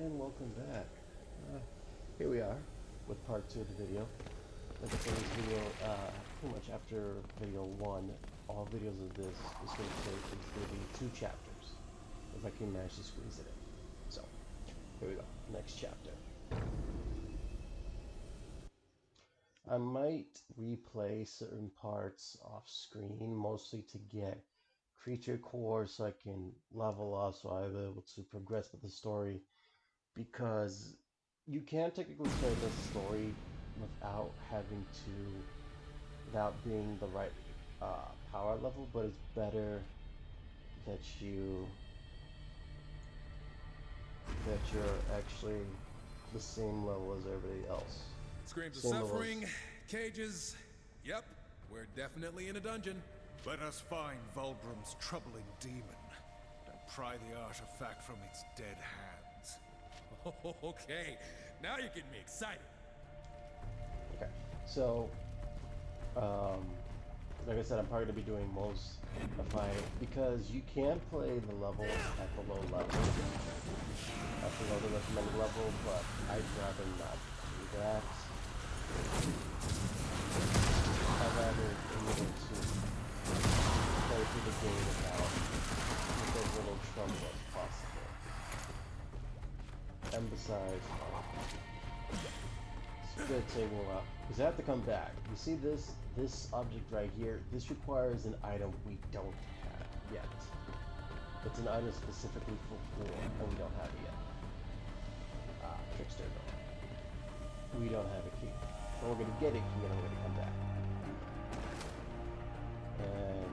and welcome back. Here we are with part 2 of the video. Like I said, this video, pretty much after video 1, all videos of this is going to be 2 chapters, if I can manage to squeeze it in. So, here we go, next chapter. I might replay certain parts off screen, mostly to get creature cores so I can level up, so I'll be able to progress with the story. Because you can't technically play this story without being the right power level, but it's better that you're actually the same level as everybody else. Screams of suffering, cages. Yep, we're definitely in a dungeon. Let us find Vulgrim's troubling demon and pry the artifact from its dead hands. Okay, now you're getting me excited. Okay, so, like I said, I'm probably going to be doing most because you can play the level at the low level, at the low recommended level, but I'd rather not do that. I'd rather be able to play through the game with as little trouble as possible. And besides, it's gonna take a while because I have to come back. You see this object right here? This requires an item we don't have yet. It's an item specifically for 4, and we don't have it yet. Trickster though. We don't have a key. But we're gonna get a key and I'm gonna come back. And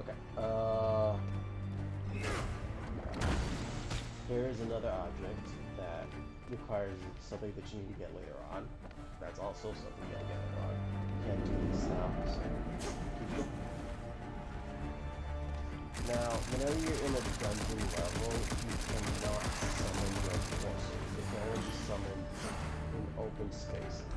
okay. Here's another object that requires something that you need to get later on. That's also something you gotta get later on. You can't do this now, so keep going. Now, whenever you're in a dungeon level, you cannot summon your forces. They can only be summoned in open spaces.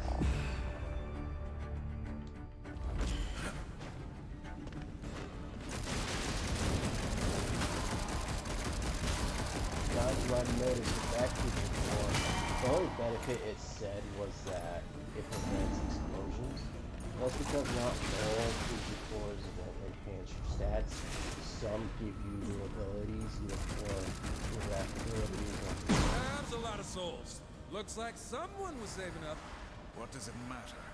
Now, you might have noticed with that creature core, the only benefit it said was that it prevents explosions. That's because not all creature cores will enhance your stats. Some give you new abilities, either for your wrath abilities or... That's a lot of souls. Looks like someone was saving up. What does it matter?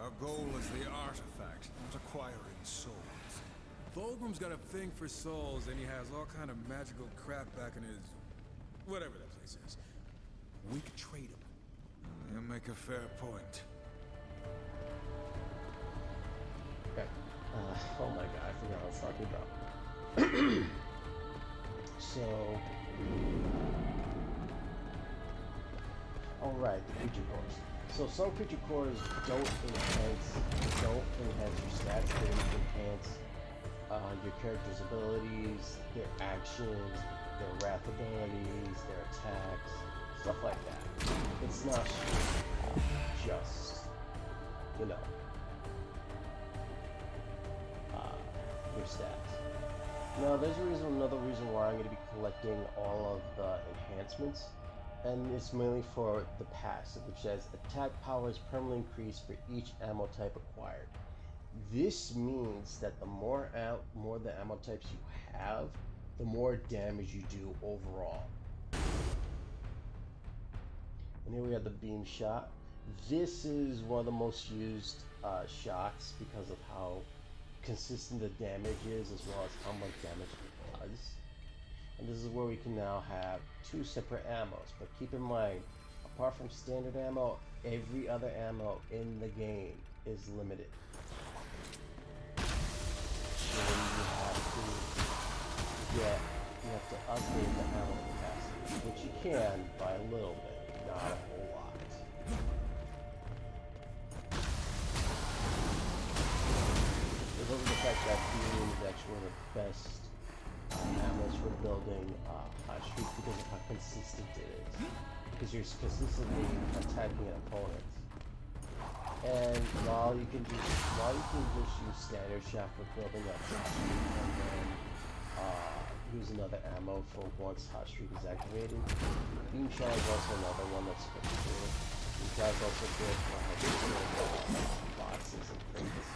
Our goal is the artifact, not acquiring souls. Fulgrim's got a thing for souls, and he has all kind of magical crap back in his... whatever that place is. We could trade him. You make a fair point. Okay. Oh my god, I forgot what I was talking about. So... Alright, the creature cores. So some creature cores don't enhance your stats, they enhance your character's abilities, their actions, their wrath abilities, their attacks, stuff like that. It's not just, you know, your stats. Now, there's another reason why I'm going to be collecting all of the enhancements, and it's mainly for the passive, which says attack power is permanently increased for each ammo type acquired. This means that the more the ammo types you have, the more damage you do overall. And here we have the beam shot. This is one of the most used shots because of how consistent the damage is, as well as how much damage it does. And this is where we can now have 2 separate ammos. But keep in mind, apart from standard ammo, every other ammo in the game is limited. So you have to upgrade the ammo capacity, which you can by a little bit, not a whole lot. Because of the fact that beam is actually one of the best ammos for building high streaks because of how consistent it is. Because you're consistently attacking an opponent. And while you can just use standard shot for building up high streak, and then use another ammo for once Hot Streak is activated. Beam Shot is also another one that's pretty cool. Beam Shot is also good for having boxes and things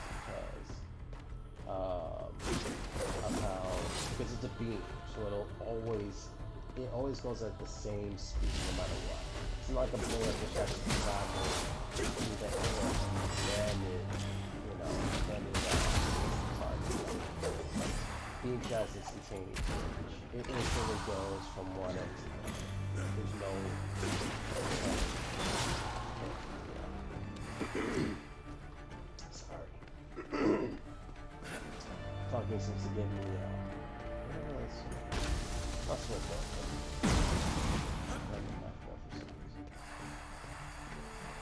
because it's a beam, so it always goes at the same speed no matter what. It's not like a bullet which has to travel through the air and then it target. Beam Shot is instantaneous. It instantly goes from one end to the other. There's no sorry. Talking seems to get me not so good.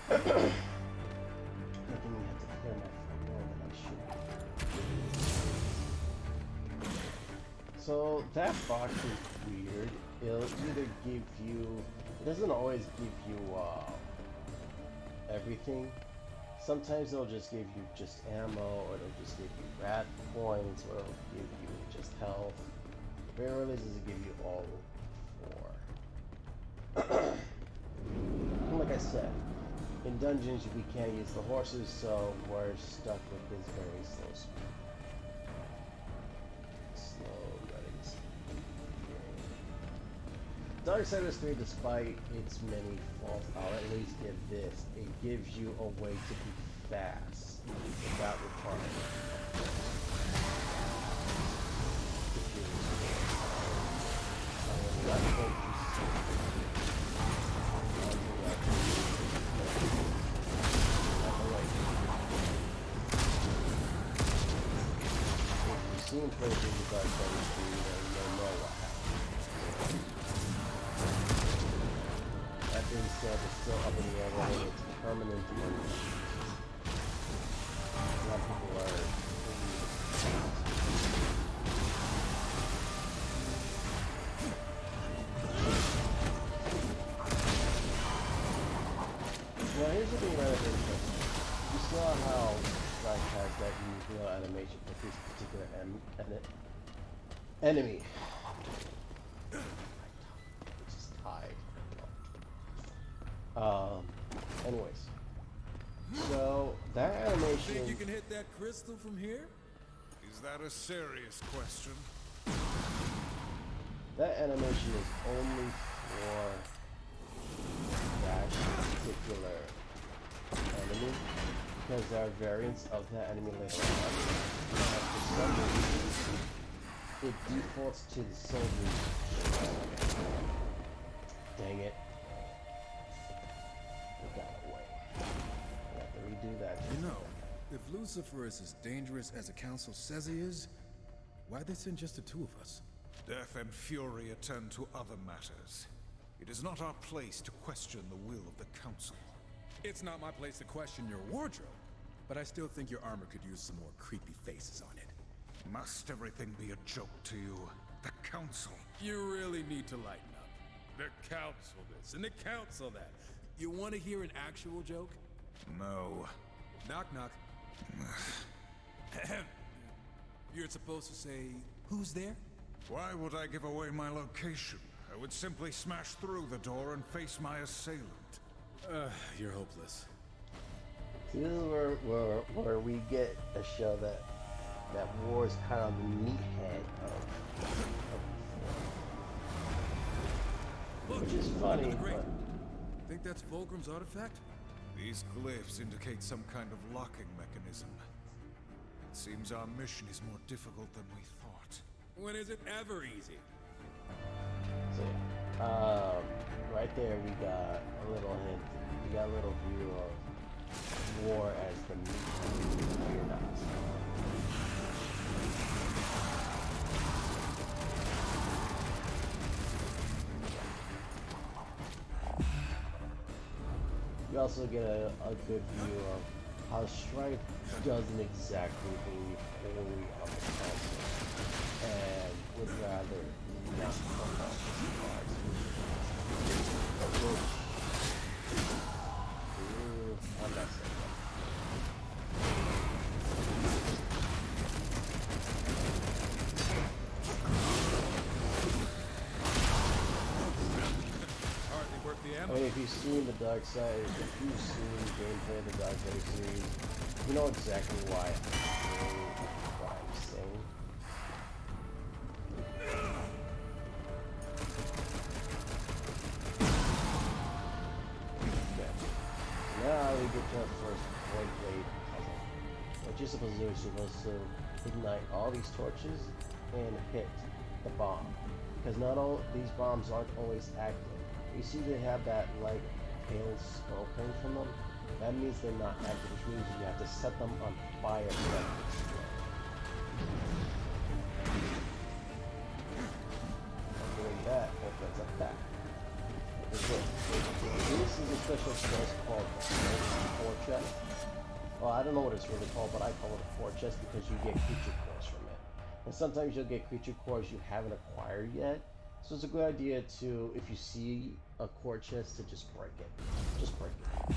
I think I have to clear my phone more than I should. So that box is weird. It'll either give you, it doesn't always give you everything. Sometimes it'll just give you just ammo, or it'll just give you rat points, or it'll give you just health. Very rarely does it give you all four. Like I said, in dungeons we can't use the horses, so we're stuck with this very slow speed. Slow running speed. Darksiders 3, despite its many faults, I'll at least give this. It gives you a way to be fast without requiring seen places with Darksiders 3, you'll know what happened. That being said, it's still up in the air whether it's permanent or not. A lot of people are well, here's something rather interesting. You saw how Dark has that unique animation for this particular enemy. It's just tied. Anyways. So, that animation... Think you can hit that crystal from here? Is that a serious question? That animation is only for that particular enemy, because there are variants of that enemy later on. And for some reason, it defaults to the soldiers. Dang it. We got away. I have to redo that. You know, if Lucifer is as dangerous as the council says he is, why'd they send just the two of us? Death and fury attend to other matters. It is not our place to question the will of the council. It's not my place to question your wardrobe, but I still think your armor could use some more creepy faces on it. Must everything be a joke to you? The council. You really need to lighten up. The council this, and the council that. You want to hear an actual joke? No. Knock, knock. You're supposed to say, who's there? Why would I give away my location? I would simply smash through the door and face my assailant. You're hopeless. See, this is where we get a show that war is kind of the meathead of which is funny, but... Think that's Fulgrim's artifact? These glyphs indicate some kind of locking mechanism. It seems our mission is more difficult than we thought. When is it ever easy? So yeah, right there we got a little hint. We got a little view of war as the meathead. You're not. You also get a good view of how Stripe doesn't exactly believe fully on the council and would rather not come off his cards. I'm not saying that. I mean, if you've seen the Darksiders, if you've seen gameplay of the Darksiders series, you know exactly why I'm saying what I'm saying. Okay. Now we get to our first void blade puzzle. What you're supposed to do is you're supposed to ignite all these torches and hit the bomb. Because not all these bombs aren't always active. You see they have that like pale skull coming from them? That means they're not active, which means you have to set them on fire for them to explode. Doing that opens up that. This is a special chest called the Core Chest. Well, I don't know what it's really called, but I call it a Core Chest because you get creature cores from it. And sometimes you'll get creature cores you haven't acquired yet. So it's a good idea to, if you see a core chest, to just break it. Just break it.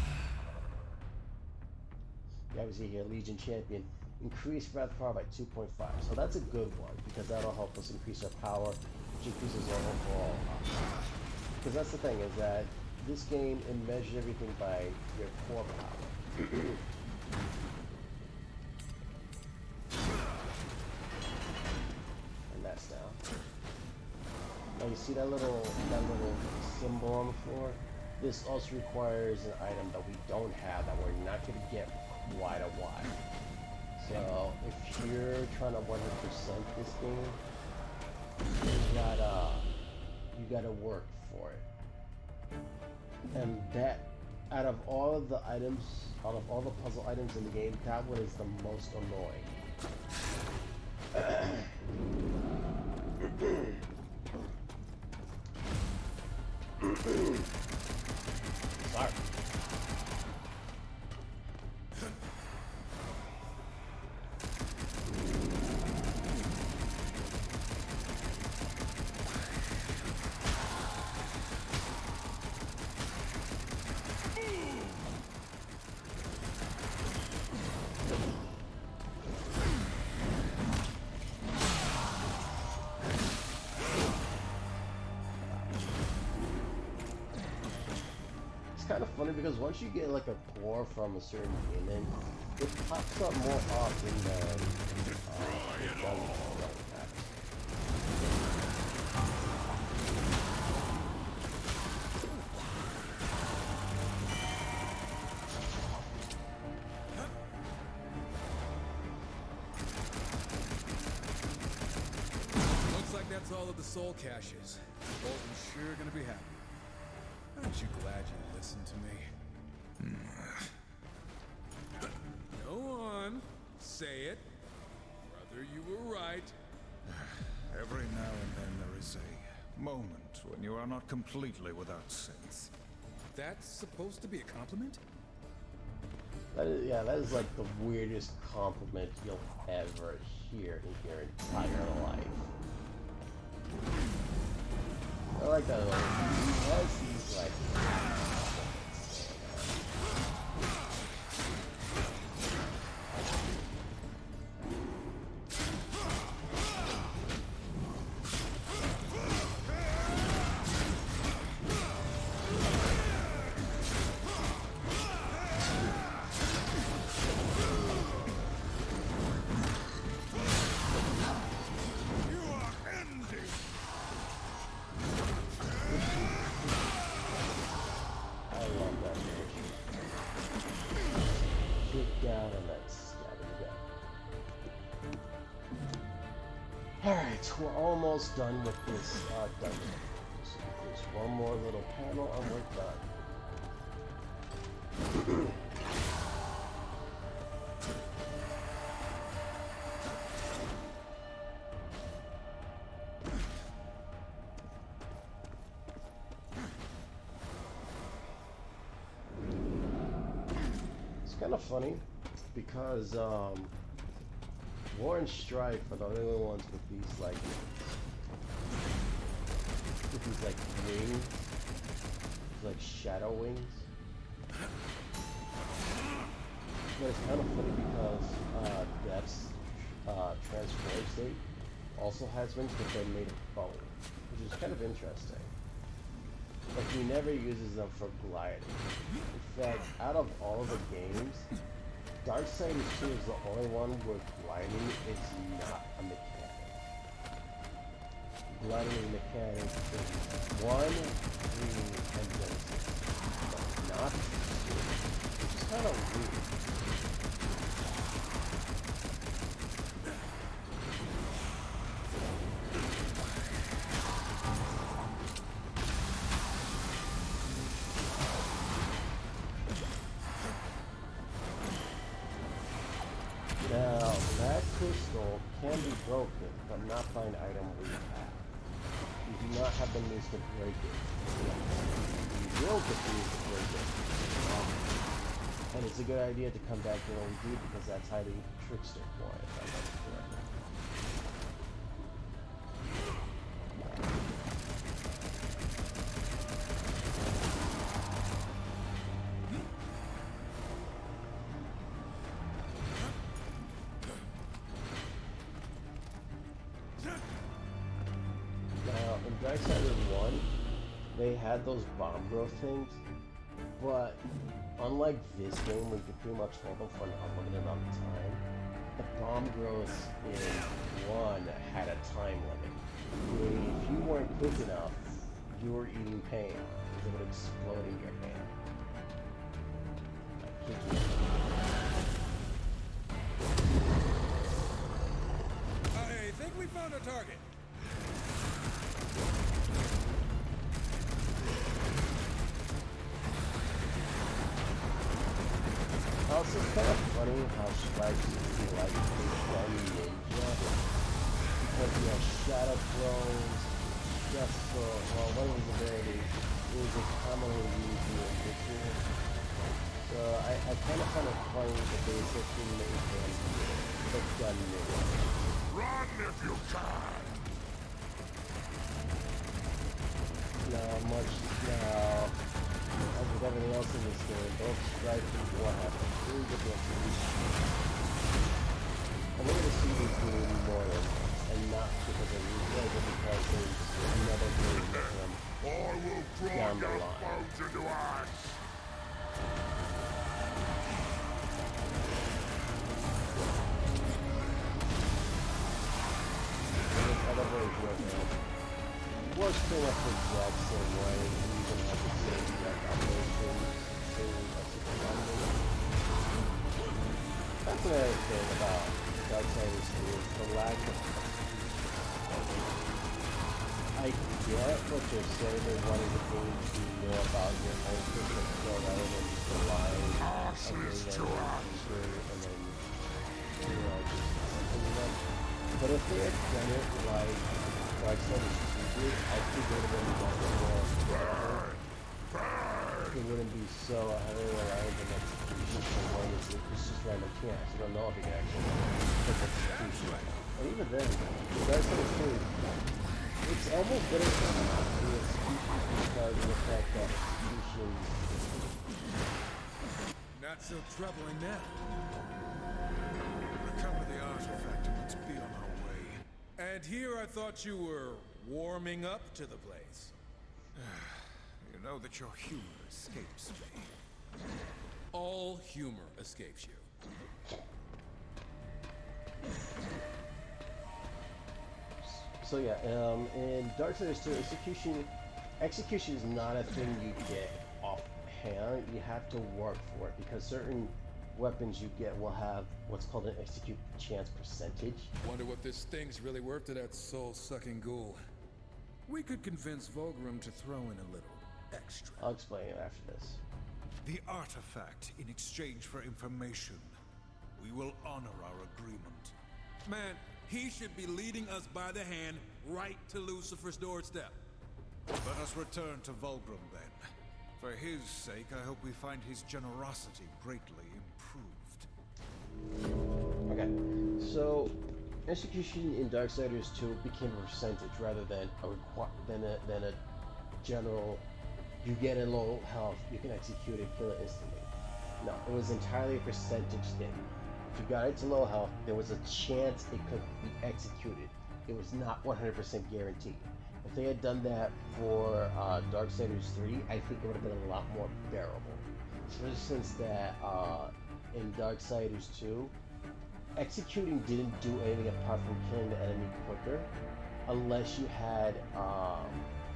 You obviously see here, Legion Champion. Increase breath power by 2.5. So that's a good one, because that'll help us increase our power, which increases our overall because that's the thing, is that this game, it measures everything by your core power. And that's down. Now you see that little symbol on the floor? This also requires an item that we don't have, that we're not going to get for quite a while. So if you're trying to 100% this game, you gotta work for it. And that, out of all of the items, out of all the puzzle items in the game, that one is the most annoying. Sorry. It's kind of funny because once you get like a core from a certain demon, it pops up more often than it does. Looks like that's all of the soul caches. Bolton's sure gonna be happy. Aren't you glad you listened to me? Go on. Say it. Brother, you were right. Every now and then there is a moment when you are not completely without sense. That's supposed to be a compliment? That is like the weirdest compliment you'll ever hear in your entire life. I like that. He has these like. Alright, we're almost done with this dungeon. Just one more little panel and we're done. It's kind of funny because War and Strife are the only ones with these like wings, like shadow wings. But it's kind of funny because Death's transform state also has wings, but they're made of bone, which is kind of interesting. but he never uses them for gliding. In fact, out of all the games, Darksiders 2 is the only one where gliding is not a mechanic. Gliding mechanic is 1, 3, and then 6, but not 2, which is kind of weird. Now, that crystal can be broken, but not by an item we have. You do not have the means to break it. You will get the means to break it. And it's a good idea to come back here when we do, because that's how the trickster for it, if I remember correctly. Now, in Darksiders 1, they had those bomb growth things, but unlike this game where you can pretty much hold them for an unlimited amount of time, the bomb growths in 1 had a time limit. Meaning if you weren't quick enough, you were eating pain, because it would explode in your hand. I kid you not. I think we found a target. Also, it's kind of funny how Stripes is like a one ninja, because he has shadow throws, just well, one of his abilities is commonly used in the picture. So I kind of find it funny that they essentially made him the gun ninja. Run if you can! As with everything else in this game, both Stripes and War have a really good reputation. And we're going to see these doing more and not because of replay, but because there's another game with him down the line. And this other version of him works pretty much the exact same way. You even have the same direct operations, same execution. That's another thing about Darksiders 2 is the lack of execution. I get what you're saying, they wanted the game to know about your own personal skill rather than just relying on the feature and then, you know, just something them. But if they had done it like Darksiders 2 did, I think it would have been much more better. It wouldn't be so heavily reliant on execution for one. It's just random chance. You don't know if you can actually pick execution. And even then, Darksiders 2, it's almost better to the execution because of the fact that execution. Not so troubling now. Recover the artifact and let's be on our way. And here I thought you were warming up to the place. You know that your humor escapes me. All humor escapes you. So yeah, in Darksiders 2, execution is not a thing you get offhand. You have to work for it because certain weapons you get will have what's called an execute chance percentage. Wonder what this thing's really worth to that soul-sucking ghoul. We could convince Vulgrim to throw in a little extra. I'll explain it after this. The artifact in exchange for information. We will honor our agreement. Man, he should be leading us by the hand right to Lucifer's doorstep. Let us return to Vulgrim then. For his sake, I hope we find his generosity greatly improved. Okay, so execution in Darksiders 2 became a percentage rather than a general. You get a low health, you can execute it, kill it instantly. No, it was entirely a percentage thing. If you got it to low health, there was a chance it could be executed. it was not 100% guaranteed. If they had done that for Darksiders 3, I think it would have been a lot more bearable. For instance, that in Darksiders 2, executing didn't do anything apart from killing the enemy quicker, unless you had the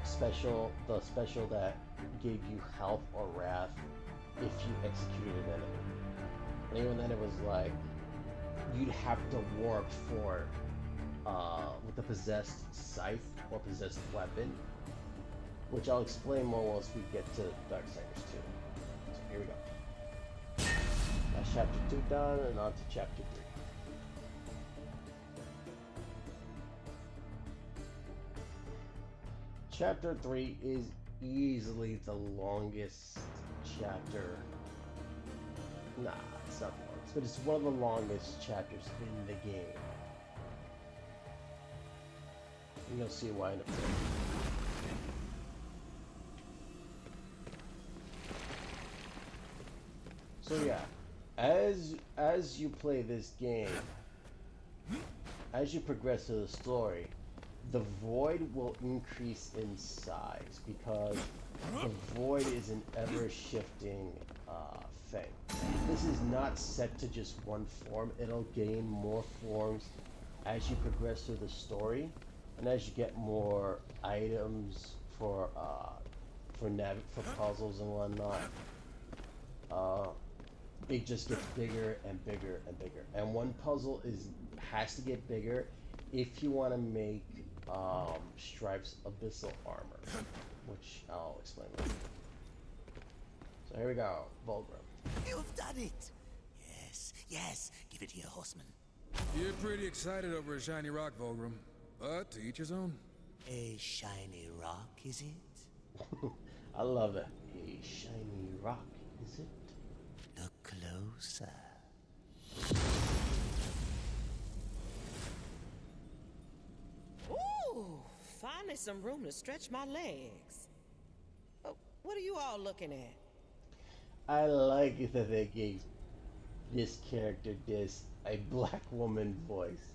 special that gave you health or wrath if you executed an enemy. And even then, it was like you'd have to work for with a possessed scythe or possessed weapon, which I'll explain more once we get to Darksiders 2. So here we go. That's chapter 2 done, and on to chapter 3. Chapter 3 is easily the longest chapter. Nah, it's not the longest, but it's one of the longest chapters in the game. And you'll see why in a bit. So yeah, as you play this game, as you progress through the story, the void will increase in size because the void is an ever-shifting thing. This is not set to just one form. It'll gain more forms as you progress through the story, and as you get more items for puzzles and whatnot. It just gets bigger and bigger and bigger. And one puzzle has to get bigger if you want to make Stripe's abyssal armor, which I'll explain later. So here we go, Vulgrim. You've done it! Yes, yes, give it here, horseman. You're pretty excited over a shiny rock, Volgrim. But to each his own. A shiny rock, is it? I love it. A shiny rock, is it? Look closer. Ooh, finally some room to stretch my legs. Oh, what are you all looking at? I like it that they gave this character a black woman voice.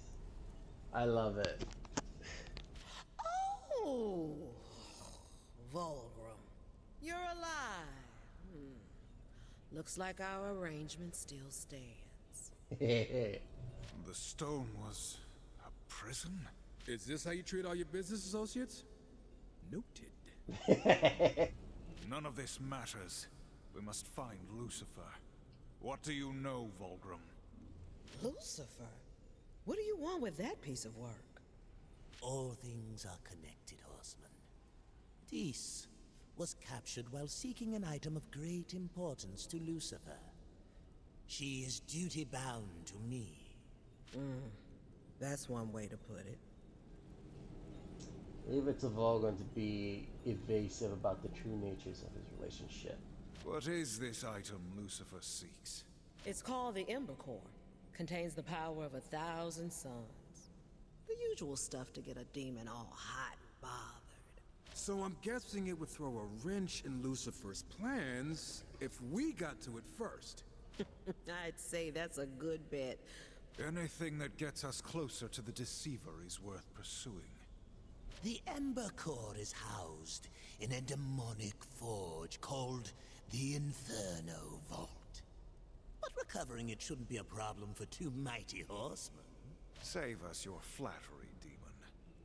I love it. Oh, Volgrim, you're alive. Looks like our arrangement still stands. The stone was a prison? Is this how you treat all your business associates? Noted. None of this matters. We must find Lucifer. What do you know, Vulgrim? Lucifer? What do you want with that piece of work? All things are connected, horseman. Dis was captured while seeking an item of great importance to Lucifer. She is duty-bound to me. That's one way to put it. Leave it to Vulgrim to be evasive about the true natures of his relationship. What is this item Lucifer seeks? It's called the Ember Core. Contains the power of 1,000 suns. The usual stuff to get a demon all hot and bothered. So I'm guessing it would throw a wrench in Lucifer's plans if we got to it first. I'd say that's a good bet. Anything that gets us closer to the Deceiver is worth pursuing. The Ember Core is housed in a demonic forge called the Inferno Vault. But recovering it shouldn't be a problem for two mighty horsemen. Save us your flattery, demon.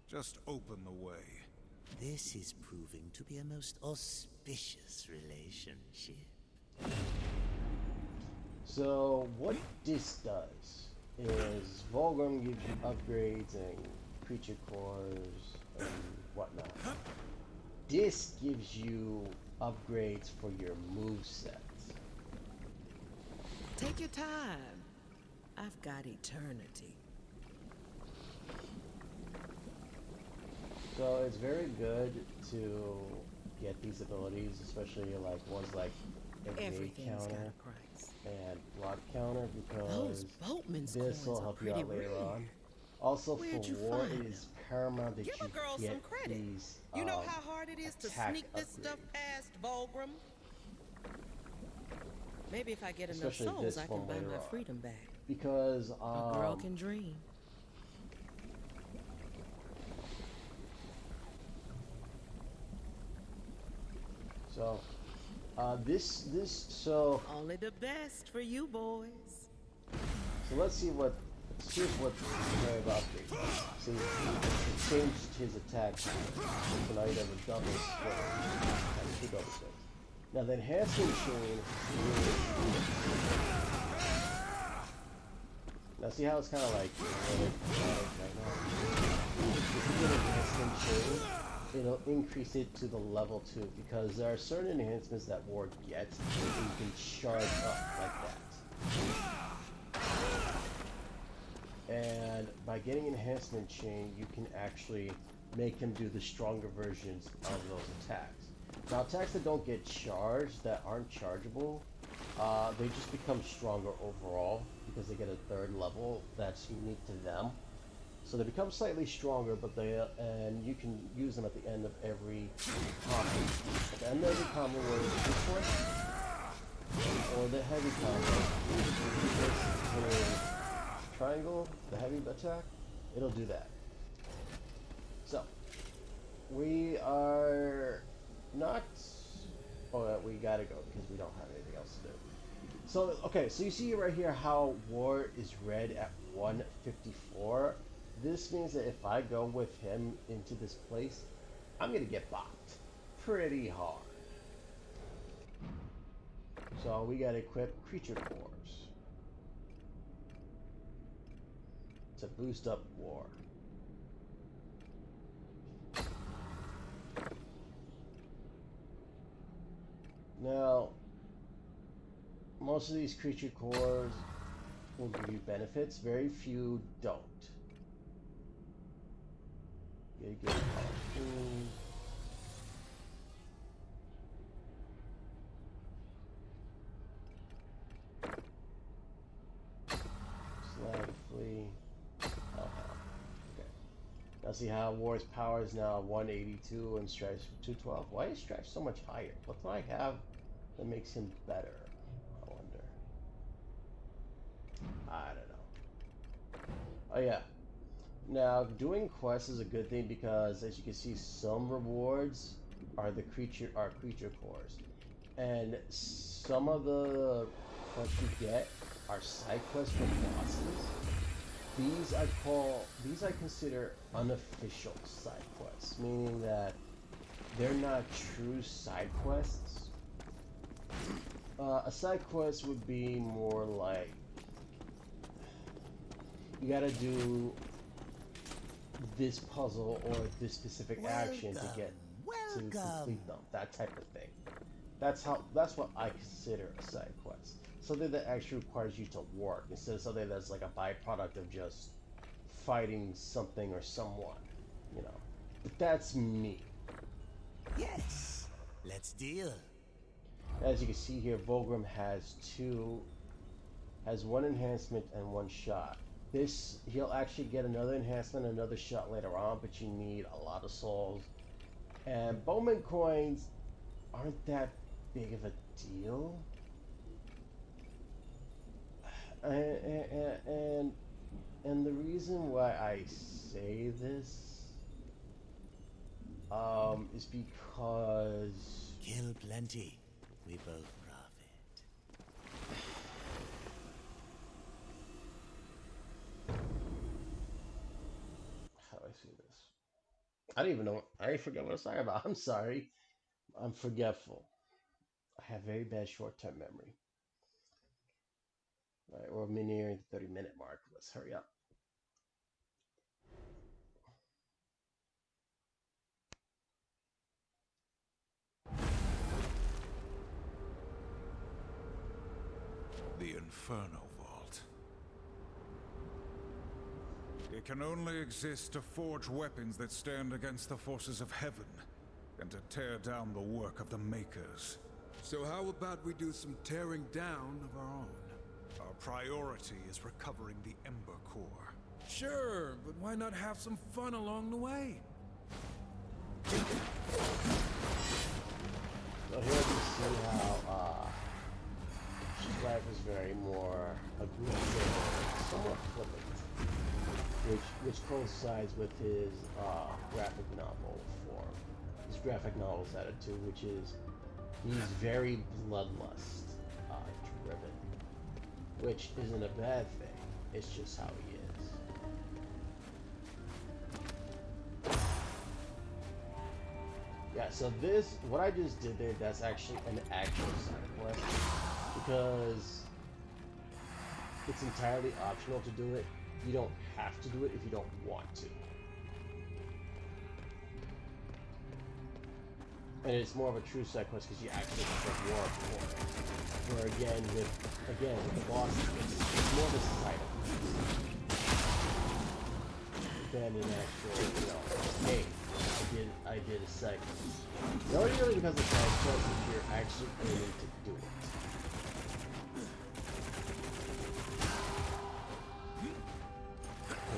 Just open the way. This is proving to be a most auspicious relationship. So what this does is Vulgrim gives you upgrades and creature cores and whatnot. This gives you upgrades for your movesets. Take your time. I've got eternity. So it's very good to get these abilities, especially like ones like evade Everything's got counter a price. and block counter, Those because boatman's this will coins are help you pretty out later rare. on. Also, Where'd for you war, find it is paramount that Give you a girl get some credit. these. You know how hard it is to attack sneak this stuff upgrades. past Volgrim? Maybe if I get enough Especially souls, this I can one buy later my on. freedom back. Because A girl can dream. So, so Only the best for you boys. let's see here's what's very about this. See, he changed his attack. So now he does a double swing. And two double swings. Now the enhancement chain. Now see how it's kind of like right now. If you get an enhancement chain, it'll increase it to the level 2 because there are certain enhancements that Ward gets that you can charge up like that. And by getting enhancement chain, you can actually make him do the stronger versions of those attacks. Now attacks that don't get charged, that aren't chargeable, they just become stronger overall because they get a 3rd level that's unique to them. So they become slightly stronger, but and you can use them at the end of every combo. At the end of every combo, whether it's this one or the heavy combo, triangle, the heavy attack, it'll do that. So we are not. Oh, we gotta go because we don't have anything else to do. So okay, so you see right here how War is red at 154. This means that if I go with him into this place, I'm gonna get bopped pretty hard. So we gotta equip creature cores to boost up War. Now, most of these creature cores will give you benefits. Very few don't. You get harpoon. Slag flee. Okay. Now see how War's power is now 182 and Strife's 212. Why is Strife so much higher? What do I have that makes him better? I wonder. I don't know. Oh yeah. Now, doing quests is a good thing because, as you can see, some rewards are creature cores, and some of the quests you get are side quests from bosses. These I consider unofficial side quests, meaning that they're not true side quests. A side quest would be more like you gotta do this puzzle or this specific action to get to complete them. That type of thing. That's what I consider a side quest. Something that actually requires you to work instead of something that's like a byproduct of just fighting something or someone, you know. But that's me. Yes, let's deal. As you can see here, Volgrim has one enhancement and one shot. He'll actually get another enhancement, another shot later on, but you need a lot of souls. And Bowman coins aren't that big of a deal. And the reason why I say this is because Kill plenty, we both profit. How do I see this? I don't even know. I forget what I was talking about. I'm sorry. I'm forgetful. I have very bad short-term memory. All right, we're nearing the 30-minute mark. Let's hurry up. The Inferno Vault. It can only exist to forge weapons that stand against the forces of heaven, and to tear down the work of the Makers. So how about we do some tearing down of our own? Our priority is recovering the Ember Core. Sure, but why not have some fun along the way? So here you see how Strife is very more aggressive, somewhat flippant, which coincides with his graphic novel form. His graphic novel's attitude, which is He's very bloodlust driven, which isn't a bad thing. It's just how he is. Yeah, so this, what I just did there, that's actually an actual side quest, because it's entirely optional to do it. You don't have to do it if you don't want to. And it's more of a true side quest because you actually have to work for it. Where again with the boss, it's more of a side quest than an actual, you know, hey, I did a side quest. Not really because of side quest if you're actually aiming to do it.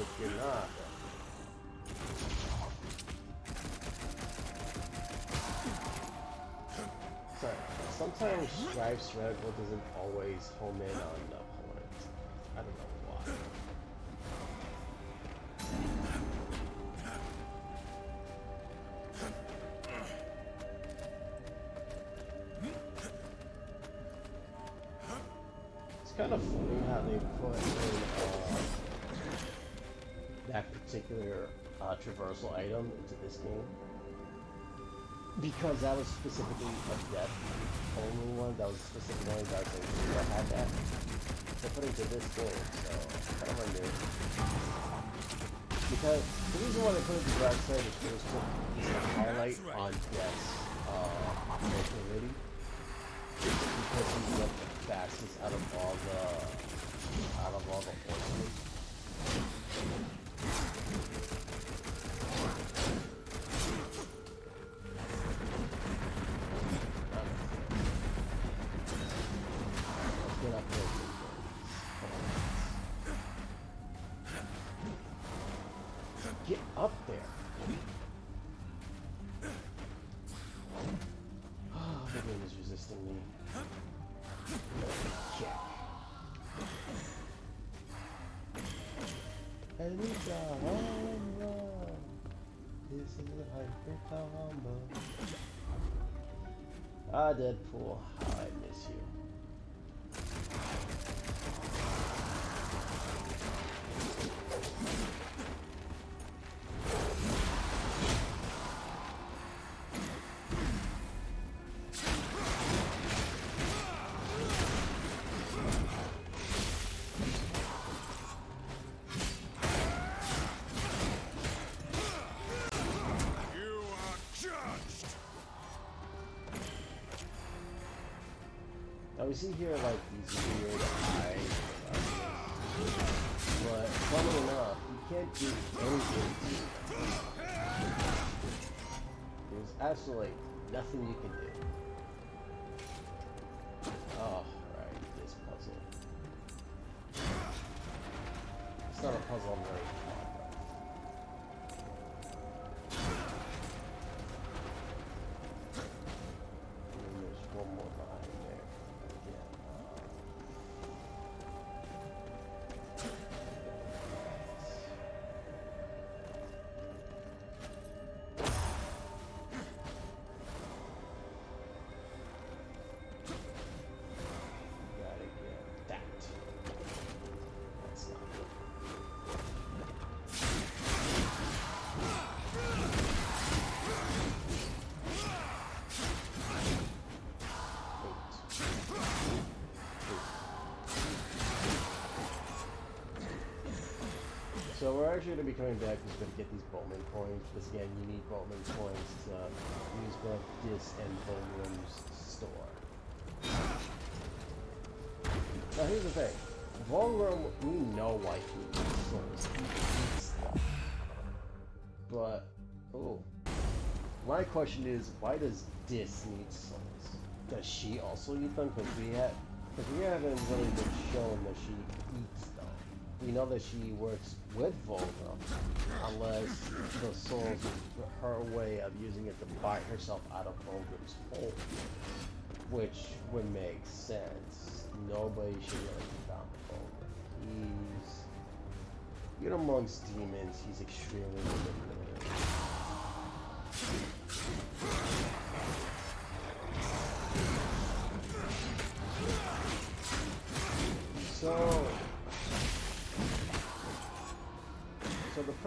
If you're not, sorry, sometimes Stripe's reticle doesn't always home in on the opponent. I don't know why. It's kind of funny how they put in that particular traversal item into this game, because that was specifically a death only one. That was specifically only Darksiders that had that. They put it into this game, so kind of new. Because the reason why they put it into Darksiders was to highlight on Death's mobility, because he's like the fastest out of all the horsemen. Get up there. Oh, the game is resisting me. Check. And we got home run. This is a hyper combo. Ah, Deadpool, how I miss you. Now we see here like these weird eyes, but funny enough, you can't do anything to them. There's absolutely nothing you can do. Oh, right, this puzzle. It's not a puzzle I'm very fond of. And then there's one more behind there. So we're actually going to be coming back because we're going to get these Bowman coins, because again, you need Bowman coins to use both this and Volgrim's store. Now here's the thing. Volgrim, we know why he needs souls. He eats them. But, oh. My question is, why does Dis need souls? Does she also eat them? Because we haven't really been shown that she eats them. We know that she works with Volgrim, unless the souls is her way of using it to buy herself out of Volgrim's hole, which would make sense. Nobody should really be down with Volgrim. Even amongst demons, he's extremely manipulative.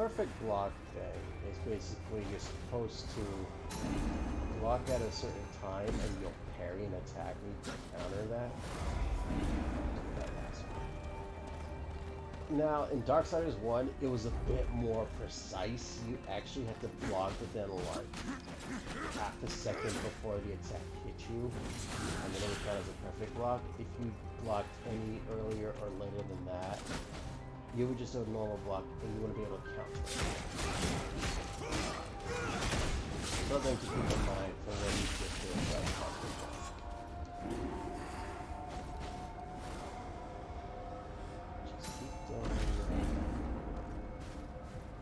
perfect block thing is basically you're supposed to block at a certain time and you'll parry an attack and you can counter that. Now, in Darksiders 1, it was a bit more precise. You actually have to block within like half a second before the attack hits you, and then it would count as a perfect block. If you blocked any earlier or later than that, you would just do a normal block and you wouldn't be able to counter it. Something to keep in mind for when you get to a perfect block.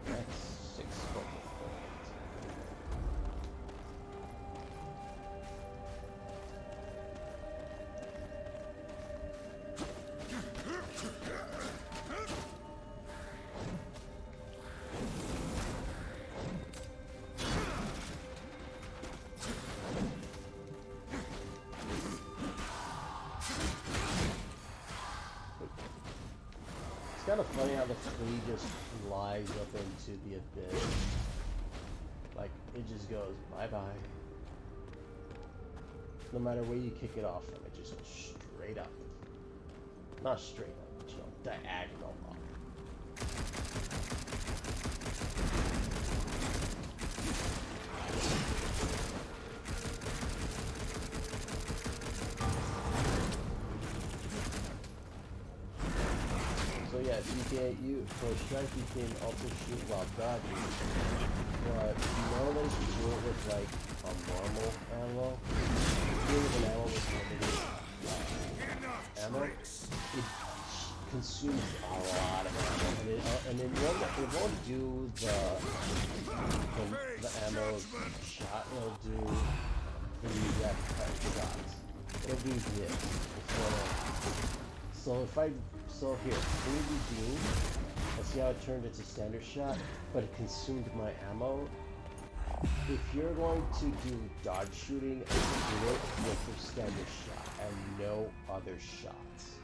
That's 6 focal points. It's kind of funny how the flea just flies up into the abyss. Like, it just goes bye-bye. No matter where you kick it off from, it just goes straight up. Not straight up, but you know, diagonal up. So yeah, for strike you can also shoot while dodging, but you know that if you do it with like a normal ammo, if you do it with an ammo with limited ammo, it consumes a lot of ammo, and it won't do the ammo shot. It'll do the exact type of shots. It'll do this. So here, 3D beam. Let's see how it turned into standard shot, but it consumed my ammo. If you're going to do dodge shooting, do it with your standard shot and no other shots.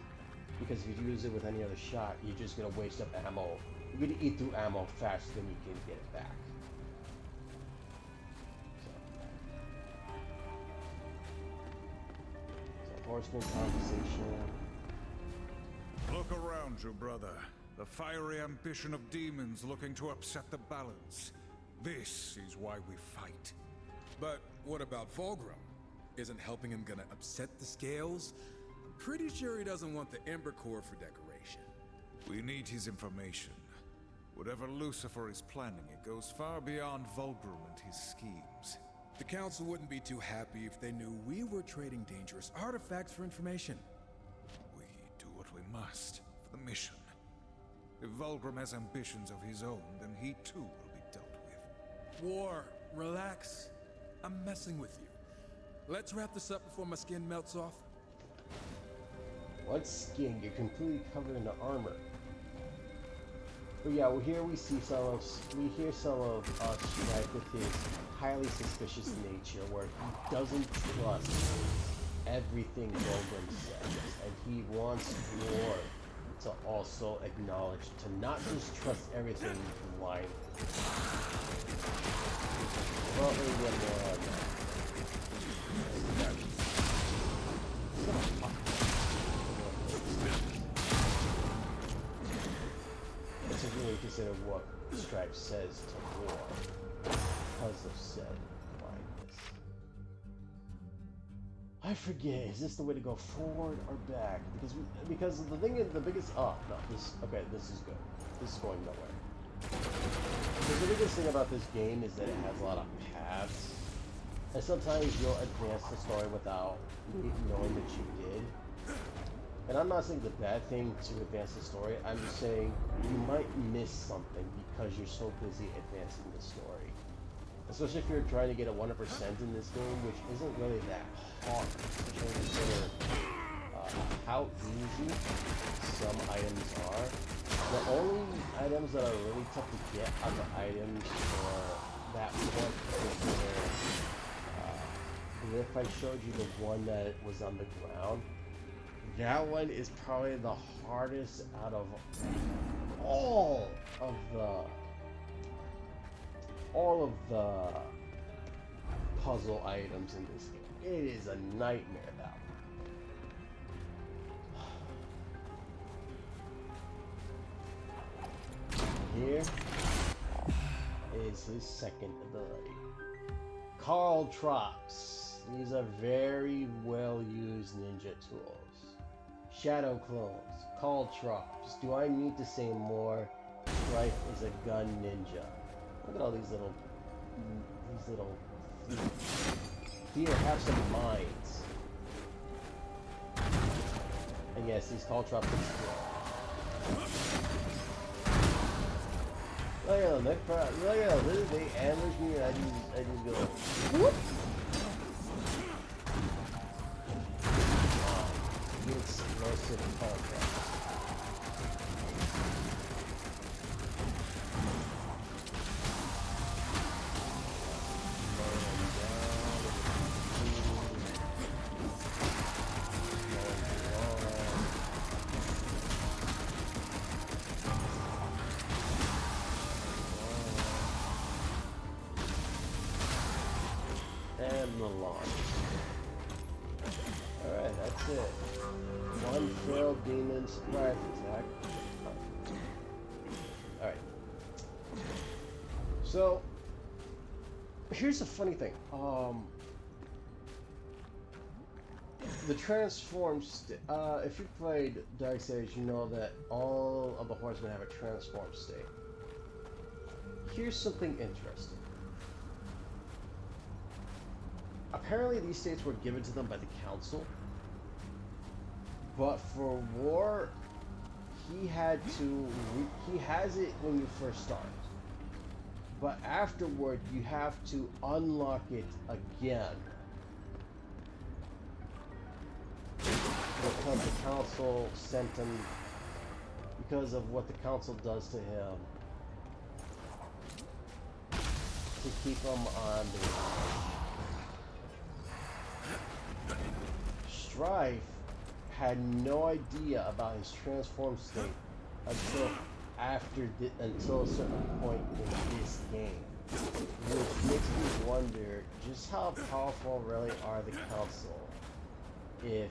Because if you use it with any other shot, you're just gonna waste up ammo. You're gonna eat through ammo faster than you can get it back. So horseman conversation. Look around you, brother. The fiery ambition of demons looking to upset the balance. This is why we fight. But what about Fulgrim? Isn't helping him gonna upset the scales? I'm pretty sure he doesn't want the Ember Core for decoration. We need his information. Whatever Lucifer is planning, it goes far beyond Fulgrim and his schemes. The Council wouldn't be too happy if they knew we were trading dangerous artifacts for information. We do what we must for the mission. If Fulgrim has ambitions of his own, then he too will be dealt with. War, relax. I'm messing with you. Let's wrap this up before my skin melts off. What skin? You're completely covered in the armor. But yeah, well, here we see we hear some of Strike with his highly suspicious nature, where he doesn't trust everything Fulgrim says, and he wants war to also acknowledge, to not just trust everything blindly. Well, we'll get more on that. This is really consider what Stripe says to war because of said blindness. I forget, is this the way to go forward or back? Because the thing is, the biggest, oh no, this is good. This is going nowhere. Because the biggest thing about this game is that it has a lot of paths. And sometimes you'll advance the story without knowing that you did. And I'm not saying it's a bad thing to advance the story, I'm just saying you might miss something because you're so busy advancing the story. Especially if you're trying to get a 100% in this game, which isn't really that hard. Especially consider how easy some items are. The only items that are really tough to get are the items for that one particular glyph I showed you, the one that was on the ground. That one is probably the hardest out of all of the all of the puzzle items in this game. It is a nightmare, that one. Here is his second ability. Carl Trops. These are very well used ninja tools. Shadow clones. Carl Trops. Do I need to say more? Strife is a gun ninja. Look at all these little here, have some minds. And yes, these Carl Trops are cool. Look at them, look at them, they ambush me and I just go whoop. It's explosive Carl Trops. And the launch. Alright, that's it. One failed demon surprise attack. Alright. So, here's the funny thing. The transform if you played Darksiders, you know that all of the horsemen have a transform state. Here's something interesting. Apparently these states were given to them by the council, but for War, he has it when you first start, but afterward you have to unlock it again because the council sent him, because of what the council does to him, to keep him on the Strife had no idea about his transform state until a certain point in this game, which makes me wonder just how powerful really are the council if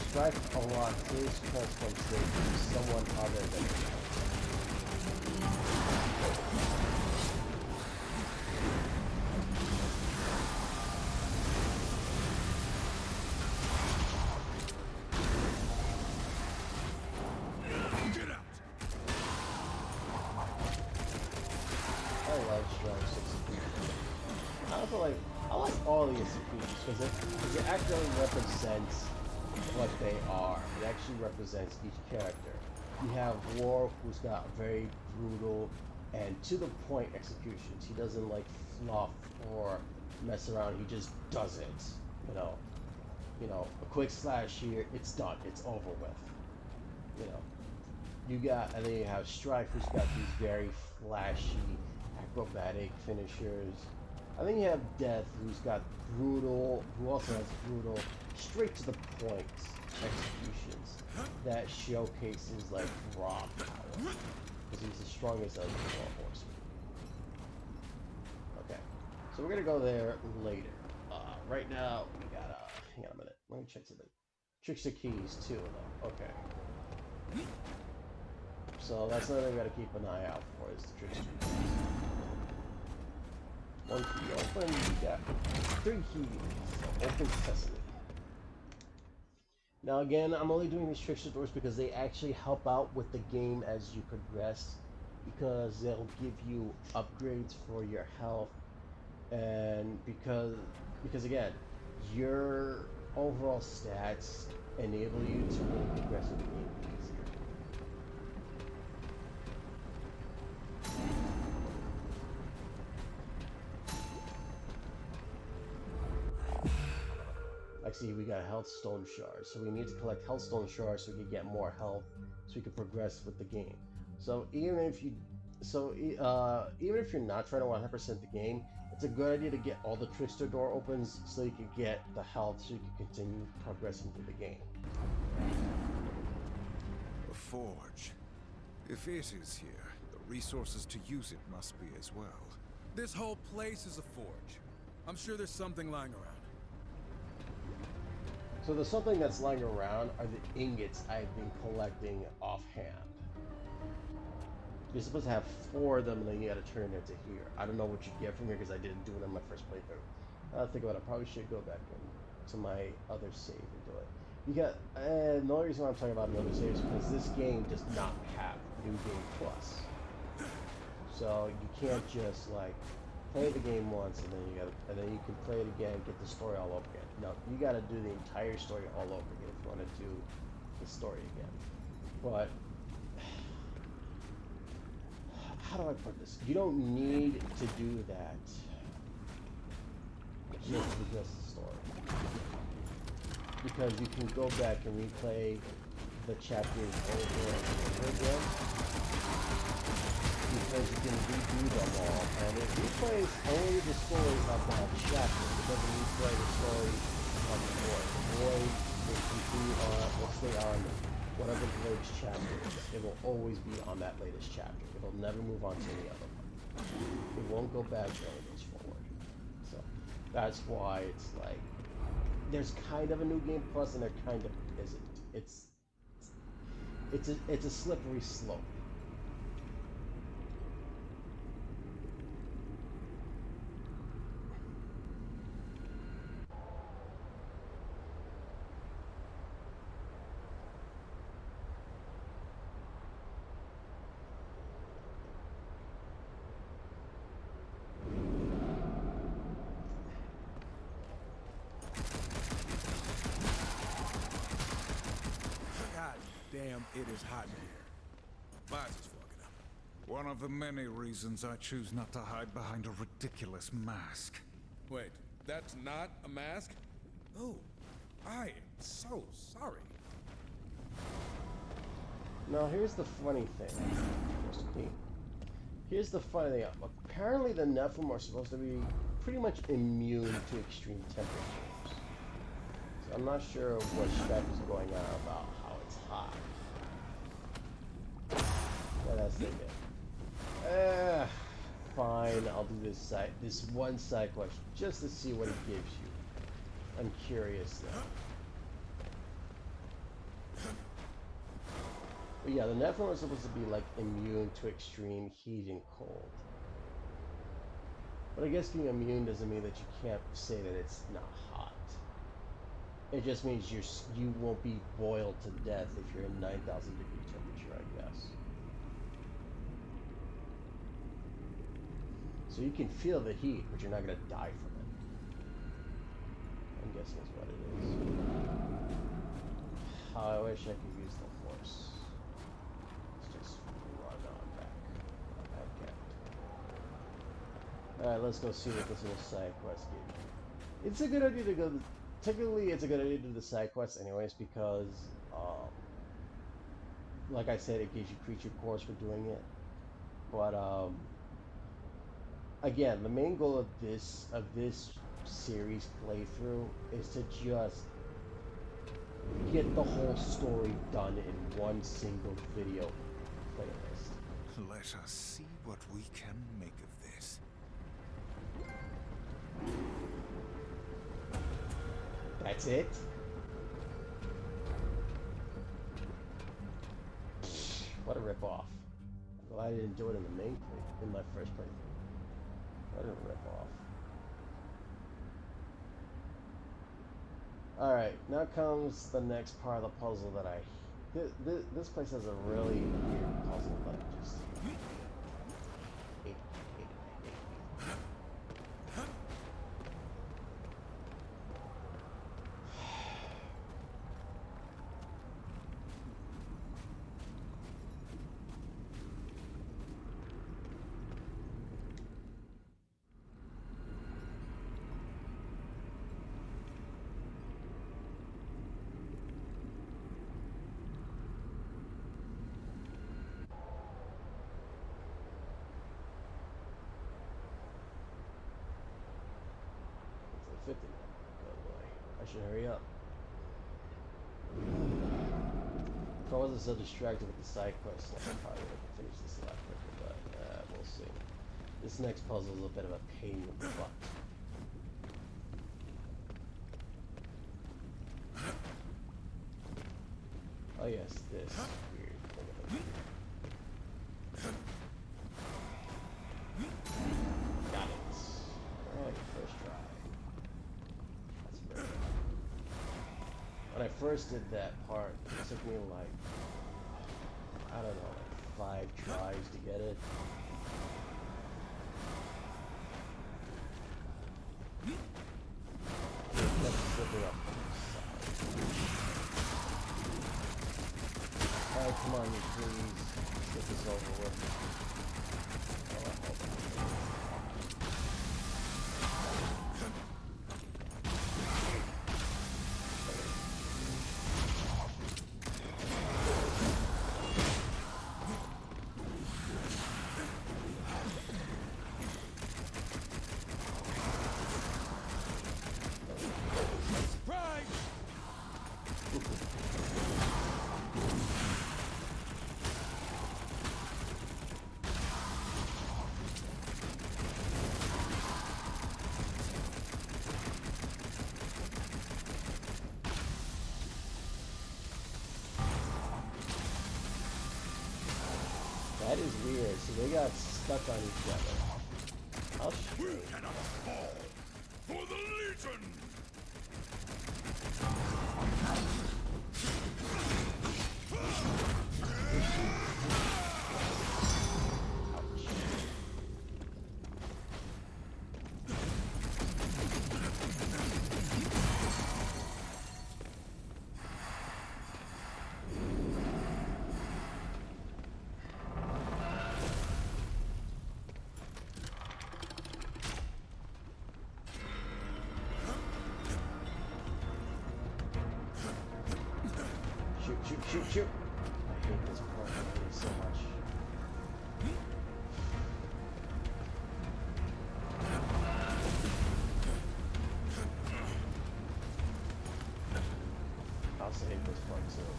Strife unlocked his transform state to someone other than the council. I like all the executions because it actually represents what they are. It actually represents each character. You have War, who's got very brutal and to the point executions. He doesn't like fluff or mess around. He just does it. You know, a quick slash here, it's done. It's over with. And then you have Strife, who's got these very flashy, acrobatic finishers. And then you have Death, who also has brutal, straight to the point executions that showcases like raw power, because he's the strongest of the 4 horsemen. Okay, so we're gonna go there later. Right now we gotta hang on a minute. Let me check something. Trickster keys too, though. Okay. So that's another thing we gotta keep an eye out for, is the trickster keys. 1 key open, we got 3 keys. So open sesame. Now again, I'm only doing these trickster doors because they actually help out with the game as you progress, because they'll give you upgrades for your health, and because again, your overall stats enable you to really progress with the game easier. Like, see, we got health stone shards, so we need to collect health stone shards so we can get more health, so we can progress with the game. So even if you're not trying to 100% the game, it's a good idea to get all the trickster door opens so you can get the health, so you can continue progressing through the game. A forge. If it is here, the resources to use it must be as well. This whole place is a forge. I'm sure there's something lying around. So the something that's lying around are the ingots I've been collecting offhand. You're supposed to have 4 of them, and then you gotta turn it into here. I don't know what you get from here because I didn't do it on my first playthrough. I think about it, I probably should go back to my other save and do it. Because the only reason why I'm talking about another save is because this game does not have New Game Plus. So you can't just like play the game once and then you can play it again and get the story all over again. No, you gotta do the entire story all over again if you want to do the story again. But how do I put this? You don't need to do that just to progress the story. Because you can go back and replay the chapters over and over again. Because you can redo them all. And it replays only the story of that chapter. It doesn't replay the story of the boy. The boy will continue on, will stay on whatever the latest chapter is. It will always be on that latest chapter. It will never move on to any other one. It won't go back, it only goes forward. So that's why it's like there's kind of a New Game Plus and there kind of isn't. It's a slippery slope. Damn, it is hot in here. Mine's is fogging up. One of the many reasons I choose not to hide behind a ridiculous mask. Wait, that's not a mask? Oh, I am so sorry. Now here's the funny thing. Here's the funny thing. Apparently the Nephilim are supposed to be pretty much immune to extreme temperatures. So I'm not sure what Shrek is going on about how it's hot. Yeah, that's the idea. Fine, I'll do this one side quest just to see what it gives you. I'm curious though. But yeah, the Nephilim are supposed to be like immune to extreme heat and cold. But I guess being immune doesn't mean that you can't say that it's not hot. It just means you won't be boiled to death if you're in 9,000 degree temperature, I guess. So you can feel the heat, but you're not gonna die from it. I'm guessing is what it is. I wish I could use the horse. Let's just run on back. Alright, let's go see what this little side quest gives you. It's a good idea to go. Technically, it's a good idea to do the side quests anyways because, like I said, it gives you creature cores for doing it. But again, the main goal of this series playthrough is to just get the whole story done in one single video playlist. Let us see what we can make of this. That's it? What a ripoff. I'm glad I didn't do it in the main play, in my first playthrough. What a ripoff. Alright, now comes the next part of the puzzle that this place has a really weird puzzle that I just hate. It's like 50 now. Oh boy. I should hurry up. If I wasn't so distracted with the side quests, I probably would have finished this a lot quicker, but we'll see. This next puzzle is a bit of a pain in the butt. Oh yes, this weird thing over here. Got it. Alright, first try. That's very good. When I first did that part, it took me like, I don't know, like 5 tries to get it. That's slipping up. Alright, come on, please. Get this over with. Oh, hold on. That is weird. So they got stuck on each other. How strange. We cannot fall for the Legion! Shoot, shoot. I hate this part. I hate it so much. I also hate this part too.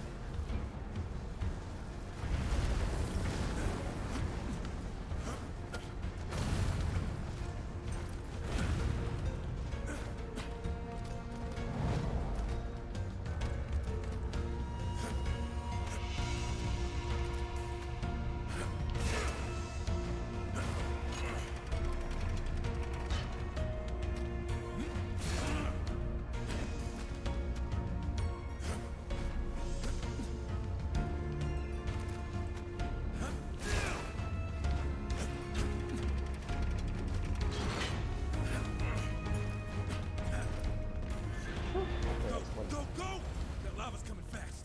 Go! That lava's coming fast.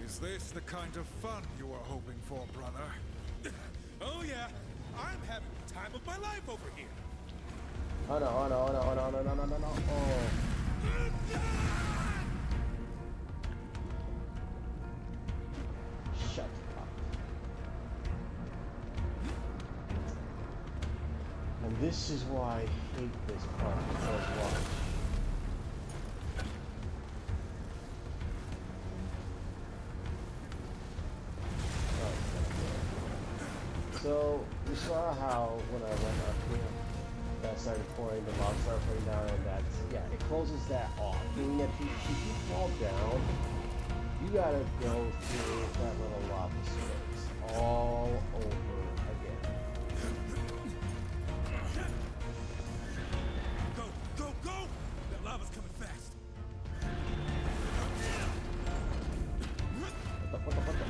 Is this the kind of fun you were hoping for, brother? Oh yeah, I'm having the time of my life over here. Oh no, oh no, oh no, oh no, no, no, no, no, no. Oh. Shut up. And this is why I hate this part, because watch. So, you saw how when I went up here, that started pouring, the lava started pouring down, and that's, yeah, it closes that off. Meaning that if you fall down, you gotta go through that little lava space all over again. Go! That lava's coming fast. What the?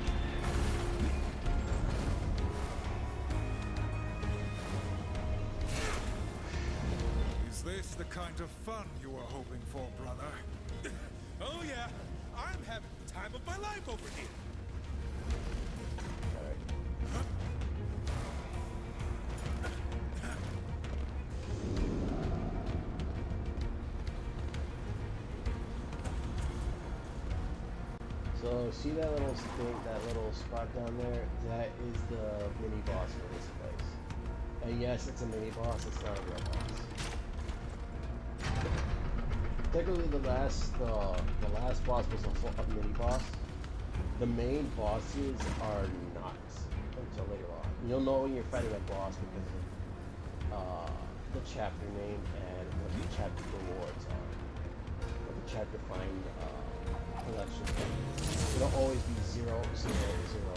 Is this the kind of fun you were hoping for, brother? Oh yeah, I'm having the time of my life over here. Alright. So, see that little thing, that little spot down there? That is the mini boss for this place. And yes, it's a mini boss, it's not a real boss. technically the last boss was a mini boss. The main bosses are not until later on. You'll know when you're fighting a boss because of the chapter name and what the chapter rewards are. What the chapter find collection. It'll always be 0, 0, 0, 0, 0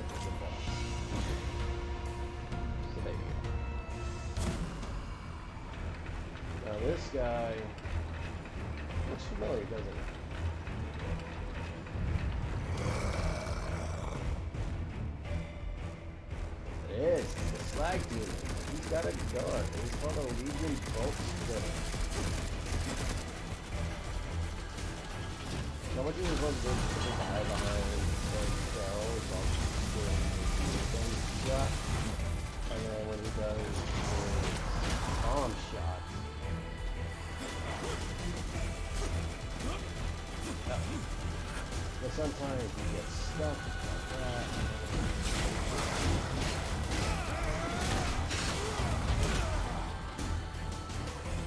because of the boss. So there you go. Now this guy looks familiar, doesn't it? It is. The Slag Demon. He's got a gun. He's called a Legion Bolt Splitter. Now what you're supposed to do is put his eye behind and barrel is all doing his shot. And then when he does his bomb shots. But sometimes he gets stuck like that.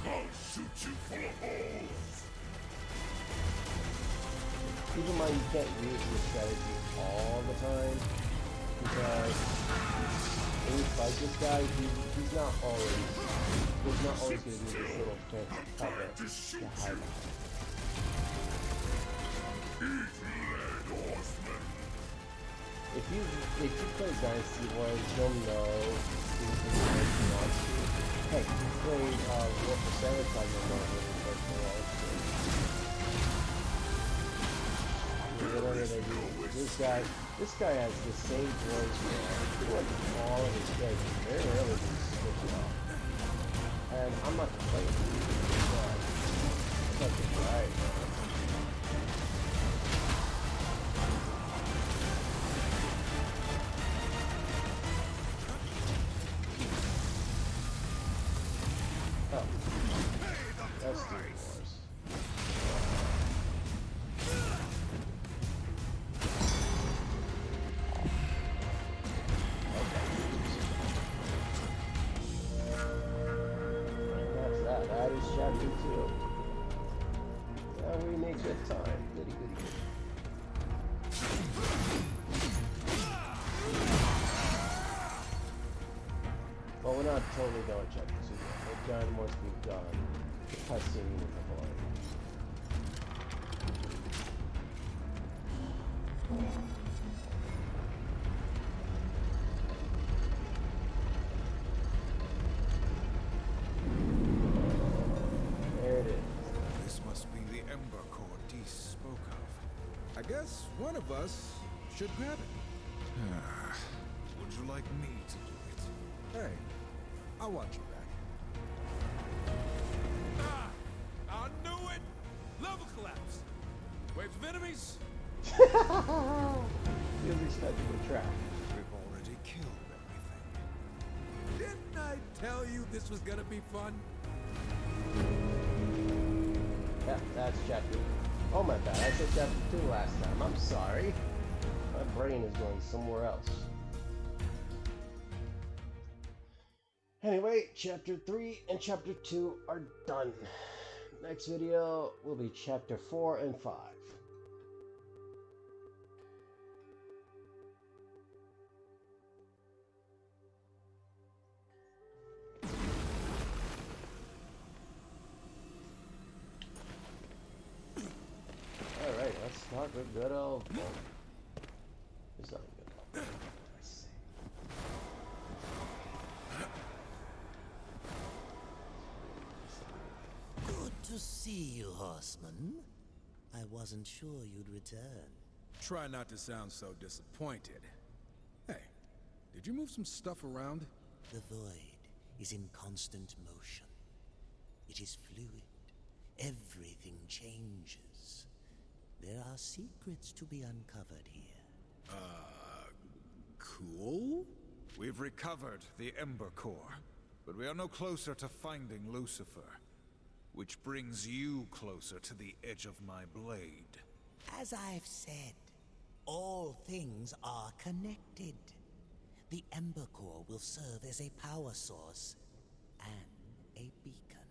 I'll shoot you full of holes. Keep in mind you can't use this strategy all the time because when you fight this guy, he's not always going to do this little fancy cover to hide behind. If you play Dynasty Wars, you'll know these things like you want to. Heck, if you play War for Sabotage, you'll know what it's like to launch it. Whatever they do. This guy has the same voice for pretty much all of his characters. Very rarely do you switch it off. And I'm not complaining. It's like it's right. That's the wars. And that's that. That is chapter 2. Yeah, we make good time. Goody, goody, goody. Well, we're not totally done with chapter 2 yet. We're done once we've done the cutscene with the boy. There it is. This must be the Ember Core Dees spoke of. I guess one of us should grab it. Would you like me to do it? Hey, I'll watch you back. I knew it! Level collapse! Waves of enemies? He was expecting the trap. We've already killed everything. Didn't I tell you this was gonna be fun? Yeah, that's chapter. Oh my bad, I said chapter 2 last time. I'm sorry. My brain is going somewhere else. Anyway, chapter 3 and chapter 2 are done. Next video will be chapter 4 and 5. Alright, let's start with good old... There's nothing good old... What did I say? Good to see you, Horseman. I wasn't sure you'd return. Try not to sound so disappointed. Hey, did you move some stuff around? The void is in constant motion. It is fluid. Everything changes. There are secrets to be uncovered here. Cool? We've recovered the Ember Core, but we are no closer to finding Lucifer. Which brings you closer to the edge of my blade. As I've said, all things are connected. The Ember Core will serve as a power source and a beacon.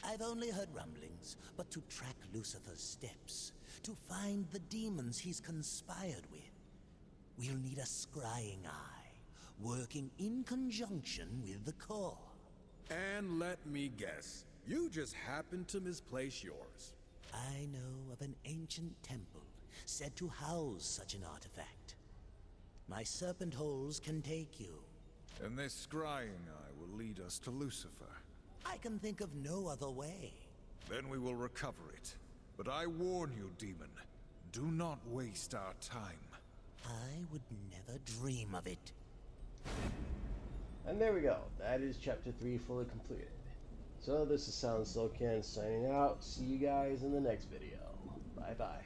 I've only heard rumblings, but to track Lucifer's steps, to find the demons he's conspired with, we'll need a scrying eye, working in conjunction with the core. And let me guess, you just happened to misplace yours. I know of an ancient temple said to house such an artifact. My serpent holes can take you. And this scrying eye will lead us to Lucifer. I can think of no other way. Then we will recover it. But I warn you, demon, do not waste our time. I would never dream of it. And there we go. That is chapter 3 fully completed. So this is Silent Slowcan signing out. See you guys in the next video. Bye bye.